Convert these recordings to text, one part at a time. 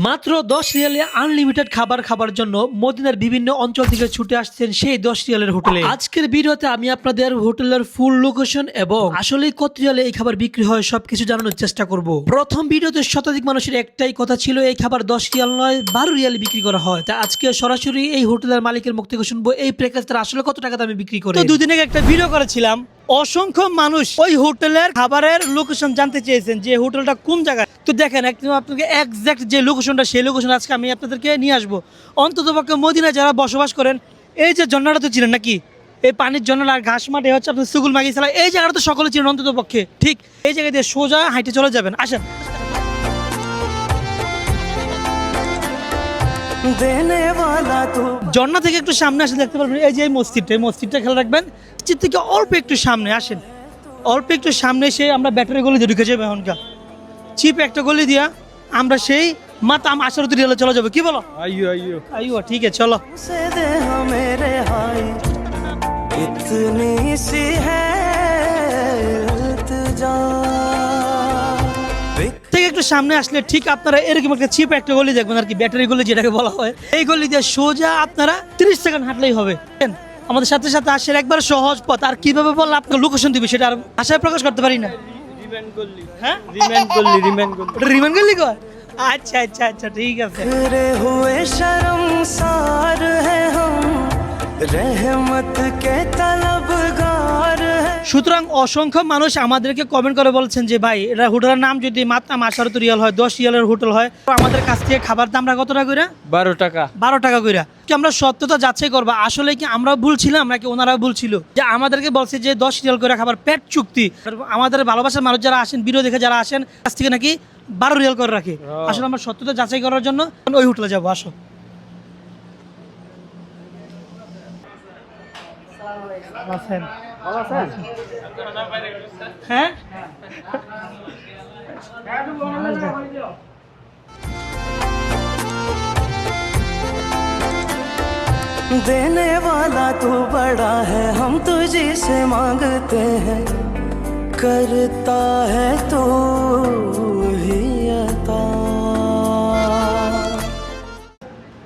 মাত্র 10 রিয়ালে আনলিমিটেড খাবার খাবার জন্য মদিনার বিভিন্ন অঞ্চল থেকে ছুটে আসছেন সেই 10 রিয়ালের হোটেলে। আজকের ভিডিওতে আমি আপনাদের হোটেলের ফুল লোকেশন এবং আসলে কত রিয়ালে এই খাবার বিক্রি হয় সবকিছু জানানোর চেষ্টা করব। প্রথম ভিডিওতে শতাধিক মানুষের একটাই কথা ছিল এই খাবার 10 রিয়াল নয় 12 রিয়ালে বিক্রি করা হয়। তা আজকে সরাসরি এই হোটেলের মালিকের মুখ থেকে শুনবো এই প্যাকেজটা আসলে কত টাকা দামে বিক্রি করে। তো দুদিন আগে একটা ভিডিও করেছিলাম, অসংখ্য মানুষ ওই হোটেলের খাবারের লোকেশন জানতে চেয়েছেন যে হোটেলটা কোন জায়গায়। তো দেখেন একদম আপনাকে এক্সাক্ট যে লোকেশনটা সেই লোকেশন আজকে আমি আপনাদেরকে নিয়ে আসবো। অন্ততপক্ষে মদিনায় যারা বসবাস করেন, এই যে ঝর্ণাটা তো চিনেন নাকি, এই পানির ঝর্ণা আর ঘাস মাঠে হচ্ছে আপনার সুগুল মাগিসালা, এই জায়গাটা তো সকলে চিনেন অন্ততপক্ষে। ঠিক এই জায়গা দিয়ে সোজা হাইটে চলে যাবেন। আসেন ঝর্ণা থেকে একটু সামনে আসে দেখতে পারবেন এই যে এই মসজিদটা খেয়াল রাখবেন। মসজিদ থেকে অল্প একটু সামনে আসেন, অল্প একটু সামনে এসে আমরা ব্যাটারি গলি দিয়ে ঢুকে যাবো। এখনকার চিপ একটা গলি দিয়া আমরা সেই মাতাম আশারত রিয়ালে চলে যাবো। কি বলো? আইয়ো ঠিক আছে চলো। থেকে একটু সামনে আসলে ঠিক আপনারা এরকম একটা চিপ একটা গলি দেখবেন আর কি, ব্যাটারি গলি যেটাকে বলা হয়। এই গলি দিয়ে সোজা আপনারা 30 সেকেন্ড হাঁটলেই হবে। আমাদের সাথে সাথে আসেন, একবার সহজ পথ। আর কিভাবে বললে আপনার লোকেশন দিবে সেটা আর ভাষায় প্রকাশ করতে পারি না। হ্যাঁ রিমেন গলি কয়? আচ্ছা আচ্ছা আচ্ছা ঠিক আছে। সুতরাং অসংখ্য মানুষ আমাদেরকে কমেন্ট করে বলছেন যে ভাই এটা হোটেলের নাম যদি মাত্র আশারত রিয়াল হয়, 10 রিয়ালের হোটেল হয়, তো আমাদের কাছ থেকে খাবার দাম কত টাকা করে? 12 টাকা করে। কি আমরা সত্যতা যাচাই করবো আসলে কি আমরা ভুল ছিলাম নাকি ওনারা ভুল ছিল? যে আমাদেরকে বলছে যে 10 রিয়াল করে খাবার পেট চুক্তি, আমাদের ভালোবাসার মানুষ যারা আসেন, ভিডিও দেখে যারা আসেন কাছ থেকে নাকি 12 রিয়াল করে রাখে। আসলে আমরা সত্যতা যাচাই করার জন্য ওই হোটেলে যাবো। আসো। হ্যাঁ देने वाला तू बड़ा है, हम तुझे से मांगते हैं, करता है तू ही अता।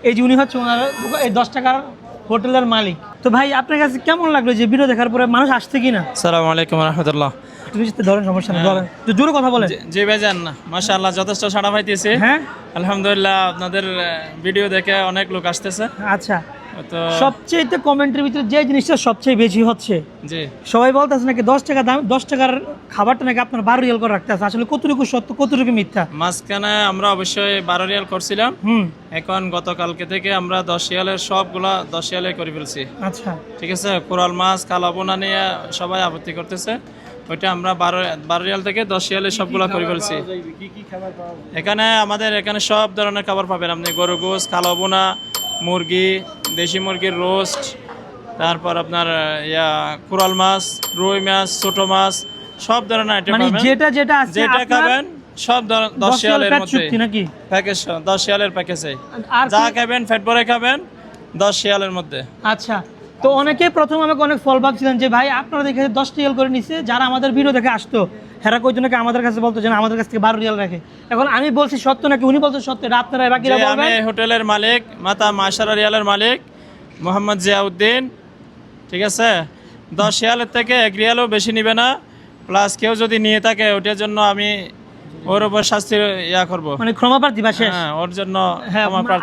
এই যে উনি হচ্ছে ওনার এই 10 টাকার হোটেলের মালিক। তো ভাই আপনার কাছে কেমন লাগলো যে ভিডিও দেখার পরে মানুষ আসছে কিনা? আসসালামু আলাইকুম রাহমাতুল্লাহ। তুমি ধরেন সমস্যা নেই, বলেন তো জোরে কথা বলেন। জি ভাইজান, মাশাআল্লাহ যথেষ্ট সাড়া পাইতেছে। হ্যাঁ আলহামদুলিল্লাহ, আপনাদের ভিডিও দেখে অনেক লোক আসতেছে। আচ্ছা, তো সবচেয়ে কমেন্টের ভিতরে যে জিনিসটা সবচেয়ে বেশি হচ্ছে, জি সবাই বলতেছে নাকি 10 টাকা দাম, 10 টাকার খাবারটা নাকি আপনার 12 রিয়াল করে রাখতে আছে। আসলে কতটুকু সত্য কতটুকু মিথ্যা? মাঝখানে আমরা অবশ্যই 12 রিয়াল করছিলাম, এখন গতকালকে থেকে আমরা 10 রিয়ালের সবগুলা 10 রিয়ালে করে ফেলছি। আচ্ছা ঠিক আছে, কোরাল মাছ কালাবোনা নিয়ে সবাই আপত্তি করতেছে, ওইটা আমরা 12 রিয়াল থেকে 10 রিয়ালে সবগুলা করে ফেলছি। এখানে আমাদের এখানে সব ধরনের খাবার পাবেন আপনি, গরু গোস, কালাবোনা, মুরগি, দেশি মুরগির রোস্ট, তারপর আপনার কোরাল মাছ, রুই মাছ, ছোট মাছ, সব ধরনের আইটেম মানে পাবেন। যেটা আছে যেটা খাবেন সব 10 রিয়ালের মধ্যে নাকি প্যাকেজ, 10 রিয়ালের প্যাকেজে আর যা খাবেন পেট ভরে খাবেন 10 রিয়ালের মধ্যে। আচ্ছা, তো অনেকে প্রথম আমাকে অনেক ফল ভাবছিলেন যে ভাই আপনারা দেখে 10 রিয়াল করে নিচ্ছে, যারা আমাদের ভিডিও দেখে আসতো হেরা কয়জন নাকি আমাদের কাছে বলতো যে আমাদের কাছ থেকে 12 রিয়াল রাখে। এখন আমি বলছি সত্য নাকি উনি বলছেন সত্য, এটা আপনারা বাকিরা বলবেন। আমি হোটেলের মালিক, মাতা মাশারা রিয়ালের মালিক মোহাম্মদ জিয়াউদ্দিন। ঠিক আছে, 10 রিয়ালের থেকে 1 রিয়ালও বেশি নিবে না, প্লাস কেউ যদি নিয়ে থাকে ওটার জন্য আমি ওর উপর শাস্তি করবো, মানে ক্ষমা প্রার্থী বা শেষ। হ্যাঁ, ওর জন্য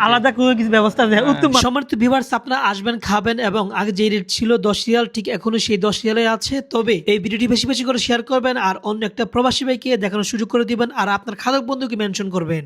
আলাদা কোনো কিছু ব্যবস্থা দেয় উত্তম। সম্মানিত ভিউয়ার্স, আপনারা আসবেন খাবেন এবং আগে যে রেট ছিল 10 রিয়াল ঠিক এখনো সেই 10 রিয়ালে আছে। তবে এই ভিডিওটি বেশি বেশি করে শেয়ার করবেন আর অন্য একটা প্রবাসী ভাইকে দেখানোর সুযোগ করে দিবেন আর আপনার খাদক বন্ধুকে মেনশন করবেন।